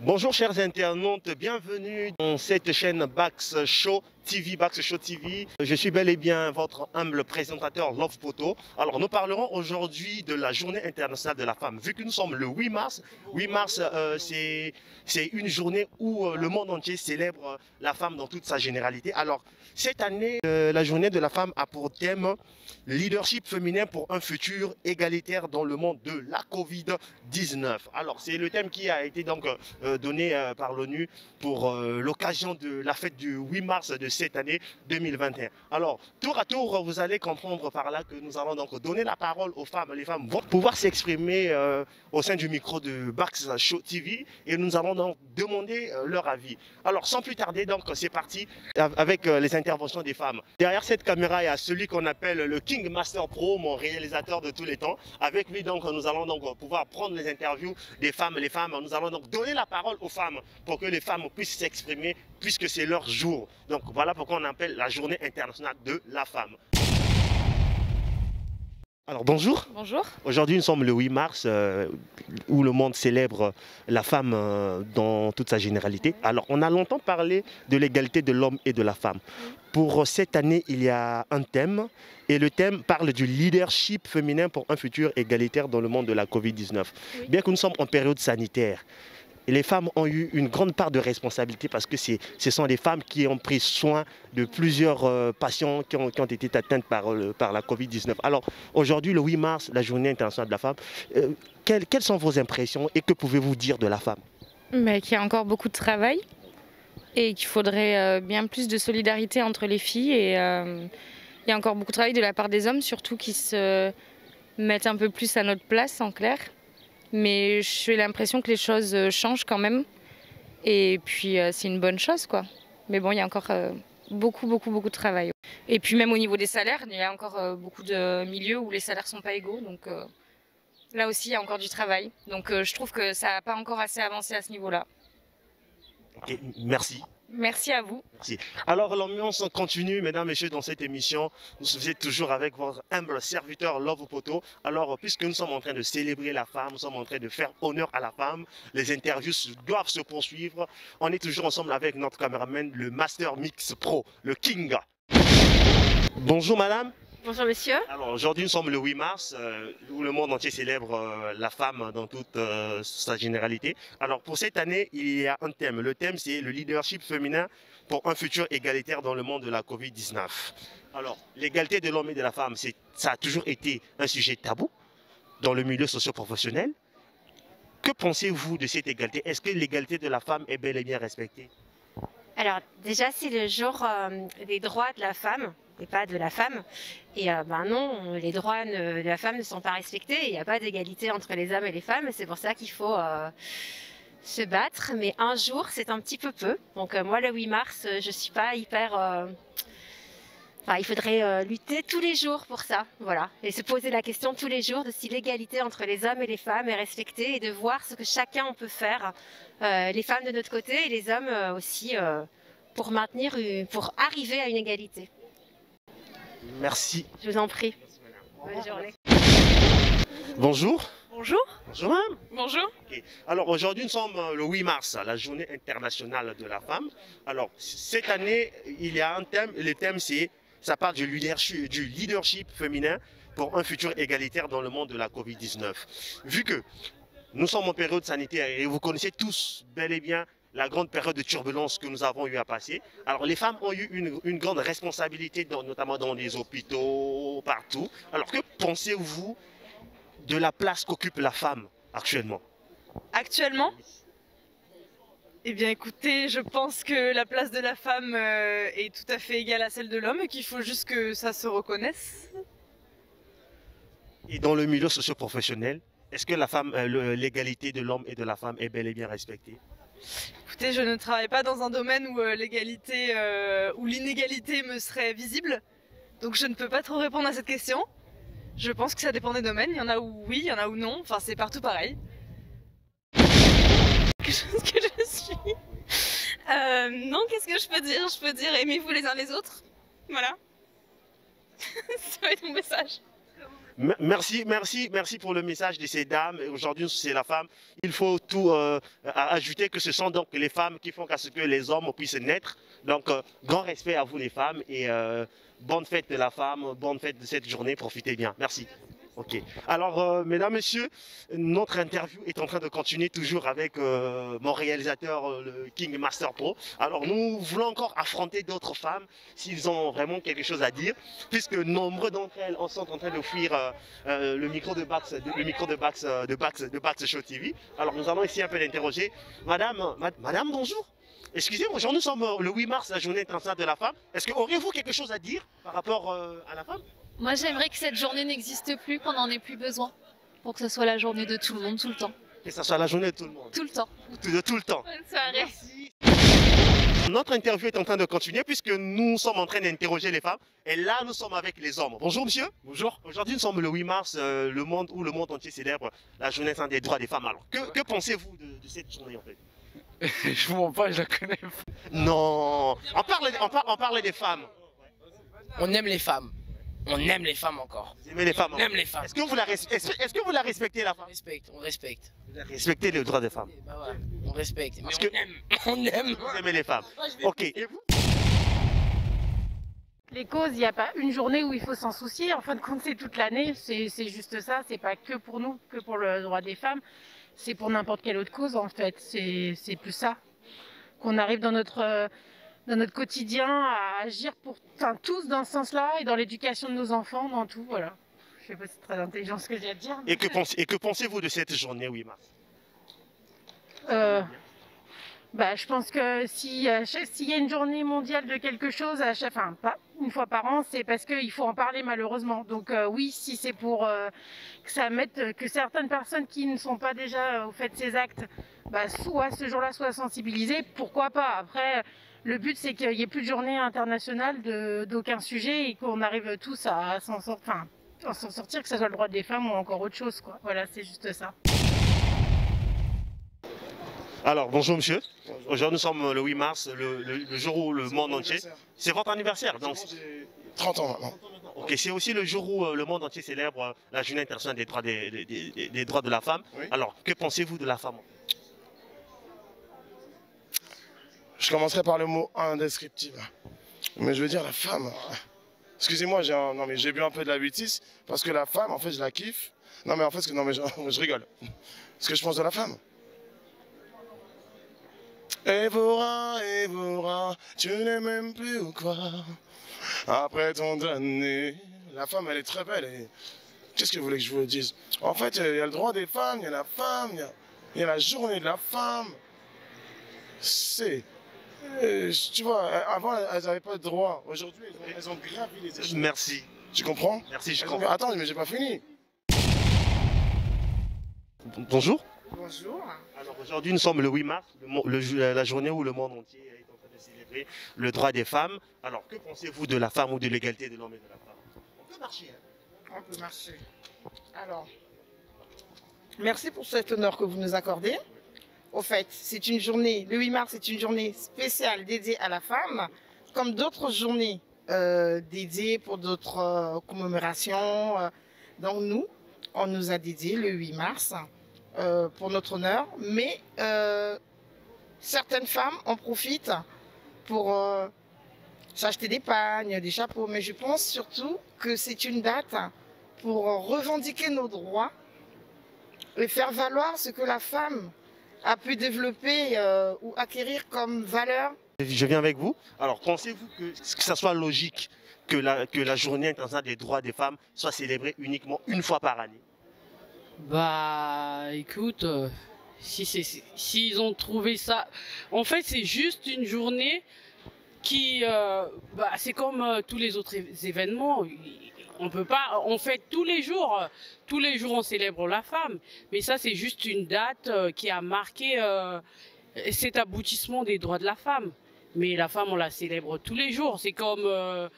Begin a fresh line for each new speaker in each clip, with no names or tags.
Bonjour chers internautes, bienvenue dans cette chaîne Bax Show TV, Bax Show TV. Je suis bel et bien votre humble présentateur Love Poto. Alors nous parlerons aujourd'hui de la journée internationale de la femme. Vu que nous sommes le 8 mars, c'est une journée où le monde entier célèbre la femme dans toute sa généralité. Alors cette année, la journée de la femme a pour thème leadership féminin pour un futur égalitaire dans le monde de la Covid-19. Alors c'est le thème qui a été donc donné par l'ONU pour l'occasion de la fête du 8 mars de cette année 2021. Alors, tour à tour, vous allez comprendre par là que nous allons donc donner la parole aux femmes. Les femmes vont pouvoir s'exprimer au sein du micro de Bax Show TV et nous allons donc demander leur avis. Alors, sans plus tarder, donc c'est parti avec les interventions des femmes. Derrière cette caméra, il y a celui qu'on appelle le King Master Pro, mon réalisateur de tous les temps. Avec lui, donc, nous allons donc pouvoir prendre les interviews des femmes. Les femmes, nous allons donc donner la parole aux femmes pour que les femmes puissent s'exprimer puisque c'est leur jour. Donc voilà pourquoi on appelle la journée internationale de la femme. Alors bonjour.
Bonjour.
Aujourd'hui nous sommes le 8 mars où le monde célèbre la femme dans toute sa généralité. Alors on a longtemps parlé de l'égalité de l'homme et de la femme. Pour cette année il y a un thème et le thème parle du leadership féminin pour un futur égalitaire dans le monde de la Covid-19. Oui. Bien que nous sommes en période sanitaire, et les femmes ont eu une grande part de responsabilité parce que ce sont des femmes qui ont pris soin de plusieurs patients qui ont été atteintes par la Covid-19. Alors aujourd'hui, le 8 mars, la journée internationale de la femme, quelles sont vos impressions et que pouvez-vous dire de la femme?
Mais qu'il y a encore beaucoup de travail et qu'il faudrait bien plus de solidarité entre les filles. Et il y a encore beaucoup de travail de la part des hommes, surtout qui se mettent un peu plus à notre place, en clair. Mais j'ai l'impression que les choses changent quand même. Et puis c'est une bonne chose, quoi. Mais bon, il y a encore beaucoup de travail. Et puis même au niveau des salaires, il y a encore beaucoup de milieux où les salaires ne sont pas égaux. Donc là aussi, il y a encore du travail. Donc je trouve que ça n'a pas encore assez avancé à ce niveau-là.
Ok, merci.
Merci à vous.
Merci. Alors l'ambiance continue, mesdames, messieurs, dans cette émission. Vous êtes toujours avec votre humble serviteur Love Poto. Alors puisque nous sommes en train de célébrer la femme, nous sommes en train de faire honneur à la femme, les interviews doivent se poursuivre. On est toujours ensemble avec notre caméraman, le Master Mix Pro, le King. Bonjour madame.
Bonjour monsieur.
Alors aujourd'hui nous sommes le 8 mars où le monde entier célèbre la femme dans toute sa généralité. Alors pour cette année il y a un thème. Le thème c'est le leadership féminin pour un futur égalitaire dans le monde de la Covid-19. Alors l'égalité de l'homme et de la femme, ça a toujours été un sujet tabou dans le milieu socio-professionnel. Que pensez-vous de cette égalité? Est-ce que l'égalité de la femme est bel et bien respectée?
Alors déjà c'est le jour des droits de la femme et pas de la femme. Et non, les droits de la femme ne sont pas respectés. Il n'y a pas d'égalité entre les hommes et les femmes. C'est pour ça qu'il faut se battre. Mais un jour, c'est un petit peu peu. Donc moi, le 8 mars, je ne suis pas hyper... il faudrait lutter tous les jours pour ça. Voilà. Et se poser la question tous les jours de si l'égalité entre les hommes et les femmes est respectée et de voir ce que chacun on peut faire. Les femmes de notre côté et les hommes aussi pour arriver à une égalité.
Merci.
Je vous en prie. Bonne journée.
Bonjour.
Bonjour.
Bonjour madame.
Bonjour.
Okay. Alors aujourd'hui nous sommes le 8 mars, la journée internationale de la femme. Alors cette année il y a un thème, le thème ça parle du leadership féminin pour un futur égalitaire dans le monde de la Covid-19. Vu que nous sommes en période sanitaire et vous connaissez tous bel et bien la grande période de turbulence que nous avons eu à passer. Alors les femmes ont eu une grande responsabilité, notamment dans les hôpitaux, partout. Alors que pensez-vous de la place qu'occupe la femme actuellement?
Actuellement? Eh bien écoutez, je pense que la place de la femme est tout à fait égale à celle de l'homme et qu'il faut juste que ça se reconnaisse.
Et dans le milieu socio-professionnel, est-ce que l'égalité de l'homme et de la femme est bel et bien respectée?
Écoutez, je ne travaille pas dans un domaine où l'égalité ou l'inégalité me serait visible, donc je ne peux pas trop répondre à cette question. Je pense que ça dépend des domaines, il y en a où oui, il y en a où non, enfin c'est partout pareil. Quelque chose que je suis. Non, qu'est-ce que je peux dire? Je peux dire aimez-vous les uns les autres. Voilà. Ça va être mon message.
Merci pour le message de ces dames. Aujourd'hui, c'est la femme. Il faut tout ajouter que ce sont donc les femmes qui font qu'à ce que les hommes puissent naître. Donc, grand respect à vous les femmes et bonne fête de la femme, bonne fête de cette journée. Profitez bien. Merci. Ok. Alors, mesdames, messieurs, notre interview est en train de continuer toujours avec mon réalisateur, le King Master Pro. Alors, nous voulons encore affronter d'autres femmes s'ils ont vraiment quelque chose à dire, puisque nombreux d'entre elles sont en train de fuir le micro de Bax Show TV. Alors, nous allons essayer un peu d'interroger. Madame, bonjour. Excusez-moi, aujourd'hui nous sommes le 8 mars, la journée internationale de la femme. Est-ce que auriez-vous quelque chose à dire par rapport à la femme?
Moi, j'aimerais que cette journée n'existe plus, qu'on n'en ait plus besoin. Pour que ce soit la journée de tout le monde, tout le temps.
Que ce soit la journée de tout le monde?
Tout le temps.
De tout le temps.
Bonne soirée.
Merci. Notre interview est en train de continuer puisque nous sommes en train d'interroger les femmes. Et là, nous sommes avec les hommes. Bonjour, monsieur.
Bonjour.
Aujourd'hui, nous sommes le 8 mars, le monde entier célèbre la journée des droits des femmes. Alors, que pensez-vous de cette journée, en fait?
Je vous mens pas, je la connais.
Non. On parle des femmes.
On aime les femmes. On aime les femmes encore.
Vous aimez les femmes?
On aime les femmes.
Est-ce que vous la respectez, la femme?
On respecte.
Vous respectez les droits des femmes?
Bah ouais, on respecte.
Parce
Mais
que-
on aime.
Vous aimez les femmes? Ok. Et vous?
Les causes, il n'y a pas une journée où il faut s'en soucier. En fin de compte, c'est toute l'année. C'est juste ça. C'est pas que pour nous, que pour le droit des femmes. C'est pour n'importe quelle autre cause, en fait. C'est plus ça. Qu'on arrive dans notre quotidien à agir pour, tous dans ce sens-là et dans l'éducation de nos enfants, dans tout. Voilà. Je sais pas si c'est très intelligent ce que j'ai à dire.
Et que pensez-vous de cette journée 8 mars?
Je pense que s'il y a une journée mondiale de quelque chose, pas une fois par an, c'est parce qu'il faut en parler malheureusement. Donc oui, si c'est pour que certaines personnes qui ne sont pas déjà au fait de ces actes, soit ce jour-là soient sensibilisées, pourquoi pas. Après, le but c'est qu'il n'y ait plus de journée internationale d'aucun sujet et qu'on arrive tous à s'en sortir, que ce soit le droit des femmes ou encore autre chose, quoi. Voilà, c'est juste ça.
Alors, bonjour monsieur. Aujourd'hui, nous sommes le 8 mars, le jour où le monde entier... C'est votre anniversaire, donc...
J'ai 30 ans maintenant.
Ok, c'est aussi le jour où le monde entier célèbre la journée internationale des droits de la femme.
Oui.
Alors, que pensez-vous de la femme?
Je commencerai par le mot indescriptible. Mais je veux dire la femme. Excusez-moi, j'ai bu un peu de la bêtise parce que la femme, en fait, je la kiffe. Je rigole. Ce que je pense de la femme. Évora, tu n'es même plus ou quoi? Après tant d'années, la femme elle est très belle. Et... Qu'est-ce que vous voulez que je vous dise? En fait, il y a le droit des femmes, il y a la femme, il y a la journée de la femme. Tu vois, avant elles n'avaient pas de droit. Aujourd'hui, elles ont gravi les échelons.
Merci.
Tu comprends?
Merci, je comprends.
Attends, mais j'ai pas fini.
Bonjour.
Bonjour.
Alors aujourd'hui, nous sommes le 8 mars, la journée où le monde entier est en train de célébrer le droit des femmes. Alors, que pensez-vous de la femme ou de l'égalité de l'homme et de la femme? On peut marcher.
On peut marcher. Alors, merci pour cet honneur que vous nous accordez. Au fait, c'est une journée, le 8 mars, c'est une journée spéciale dédiée à la femme, comme d'autres journées dédiées pour d'autres commémorations. Donc nous, on nous a dédié le 8 mars. Pour notre honneur, mais certaines femmes en profitent pour s'acheter des pagnes, des chapeaux, mais je pense surtout que c'est une date pour revendiquer nos droits et faire valoir ce que la femme a pu développer ou acquérir comme valeur.
Je viens avec vous. Alors, pensez-vous que ça soit logique que la journée internationale des droits des femmes soit célébrée uniquement une fois par année?
Bah écoute, s'ils ont trouvé ça, en fait c'est juste une journée qui, c'est comme tous les autres événements. On peut pas, on fait tous les jours on célèbre la femme, mais ça c'est juste une date qui a marqué cet aboutissement des droits de la femme. Mais la femme on la célèbre tous les jours, c'est comme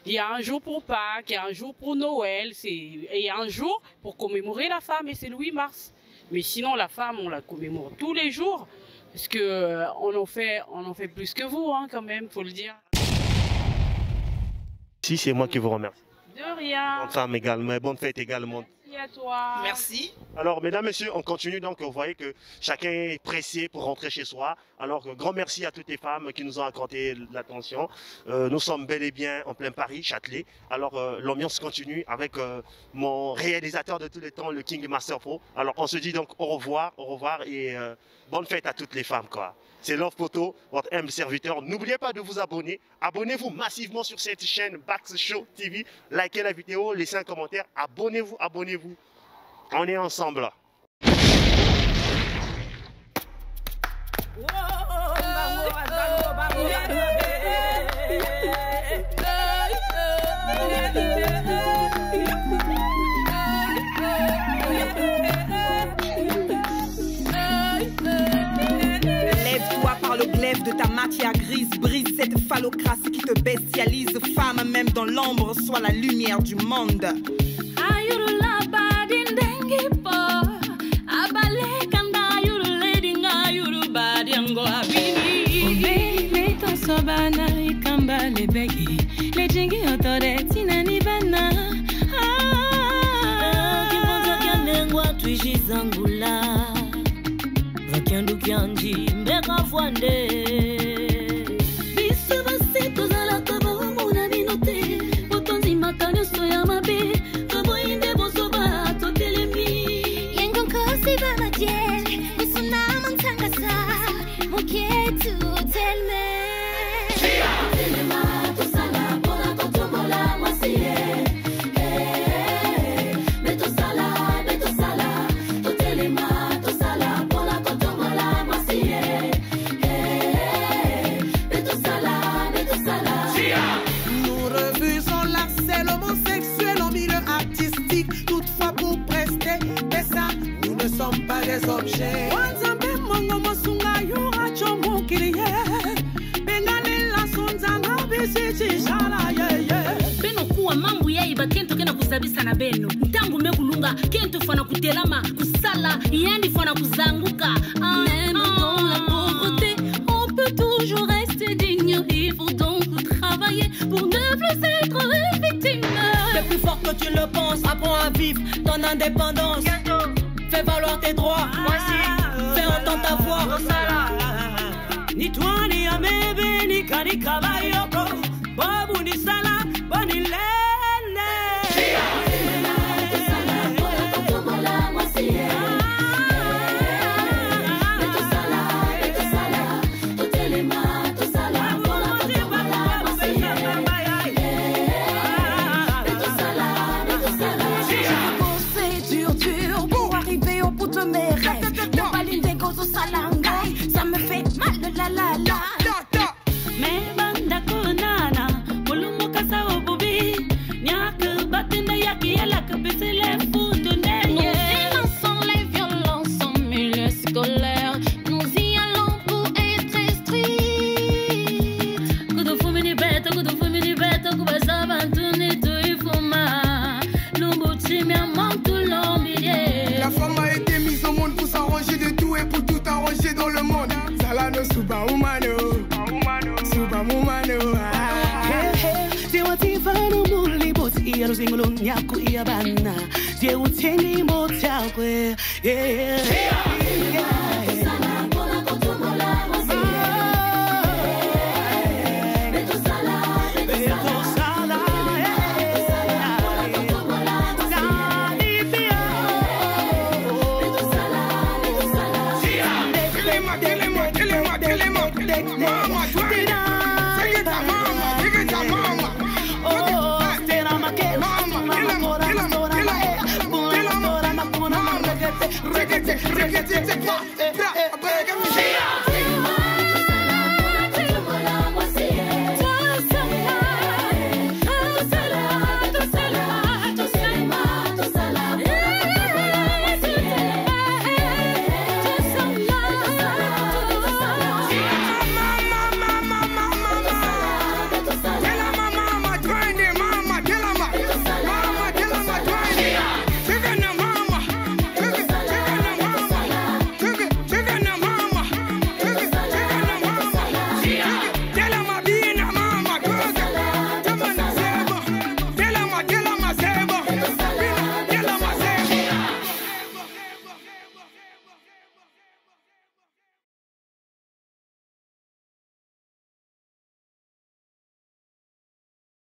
il y a un jour pour Pâques, il y a un jour pour Noël, et il y a un jour pour commémorer la femme, et c'est le 8 mars. Mais sinon, la femme, on la commémore tous les jours, parce que on en fait plus que vous, hein, quand même, faut le dire.
Si, c'est moi qui vous remercie.
De De rien.
Bonne femme également, bonne fête également.
Merci à toi.
Merci.
Alors, mesdames, messieurs, on continue. Donc, vous voyez que chacun est pressé pour rentrer chez soi. Alors, grand merci à toutes les femmes qui nous ont accordé l'attention. Nous sommes bel et bien en plein Paris, Châtelet. Alors, l'ambiance continue avec mon réalisateur de tous les temps, le King Master Pro. Alors, on se dit donc au revoir et bonne fête à toutes les femmes, quoi. C'est Love Poto, votre humble serviteur. N'oubliez pas de vous abonner. Abonnez-vous massivement sur cette chaîne Bax Show TV. Likez la vidéo, laissez un commentaire. Abonnez-vous, abonnez-vous. On est ensemble.
Lève-toi par le glaive de ta matière grise, brise cette phallocratie qui te bestialise. Femme, même dans l'ombre, sois la lumière du monde.
Même dans la pauvreté, on peut toujours rester digne. Il faut donc travailler pour ne plus être victime.
T'es plus fort que tu le penses. Apprends à vivre ton indépendance. Fais valoir tes droits. Fais entendre ta voix. Ni toi ni amebe ni kanika bayoko. Babu ni sala, boni lene.
Ça me fait mal, la la la. Mais banda konana, mulumu kasa obubi, nyaka batenda yaki yala kabese les fous de neige. Nous dénonçons les violences en milieu scolaire. Nous y allons pour être stricts. Kudu fumini beta, kubasa bantuni tu ifuma. Lumbuti mi amantu lombiye.
La femme a été mise au monde pour s'arranger de tout et pour tout arranger dans le monde. Salano suba humano, suba humano.
Se watifano muli boti iya rusingolo nyaku iya bana. Se uteni motia kwe.
Reggae,